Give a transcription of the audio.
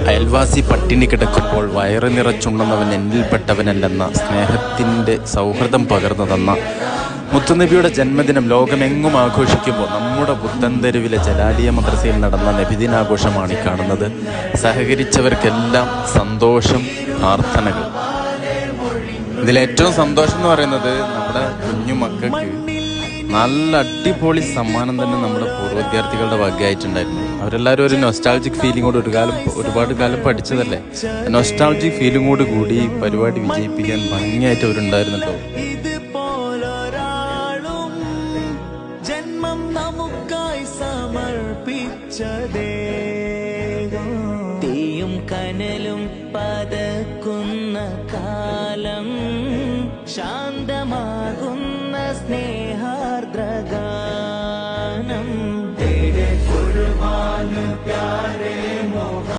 അയൽവാസി പട്ടിണി കിടക്കുമ്പോൾ വയറ് നിറച്ചുണ്ടെന്നവൻ എന്നിൽപ്പെട്ടവനല്ലെന്ന സ്നേഹത്തിൻ്റെ സൗഹൃദം പകർന്നു തന്ന മുത്തുനബിയുടെ ജന്മദിനം ലോകമെങ്ങും ആഘോഷിക്കുമ്പോൾ നമ്മുടെ പുത്തൻതെരുവിലെ ജലാലിയ മദ്രസയിൽ നടന്ന നബിദിനാഘോഷമാണ് ഈ കാണുന്നത്. സഹകരിച്ചവർക്കെല്ലാം സന്തോഷം, പ്രാർത്ഥനകൾ. ഇതിലേറ്റവും സന്തോഷം എന്ന് പറയുന്നത് നമ്മുടെ കുഞ്ഞു മക്കൾക്ക് നല്ല അടിപൊളി സമ്മാനം തന്നെ നമ്മുടെ പൂർവ്വ വിദ്യാർത്ഥികളുടെ വകയായിട്ടുണ്ടായിരുന്നു. അവരെല്ലാവരും ഒരു നൊസ്റ്റാൾജിക് ഫീലിങ്ങോട് ഒരുപാട് കാലം പഠിച്ചതല്ലേ. നൊസ്റ്റാൾജിക് ഫീലിങ്ങോട് കൂടി പരിപാടി വിജയിപ്പിക്കാൻ ഭംഗിയായിട്ട് അവരുണ്ടായിരുന്നല്ലോ. ജന്മം നമുക്കായി സമർപ്പിച്ചതേ, തീയും കനലും പതക്കുന്ന കാലം, ശാന്തമാകുന്ന സ്നേഹ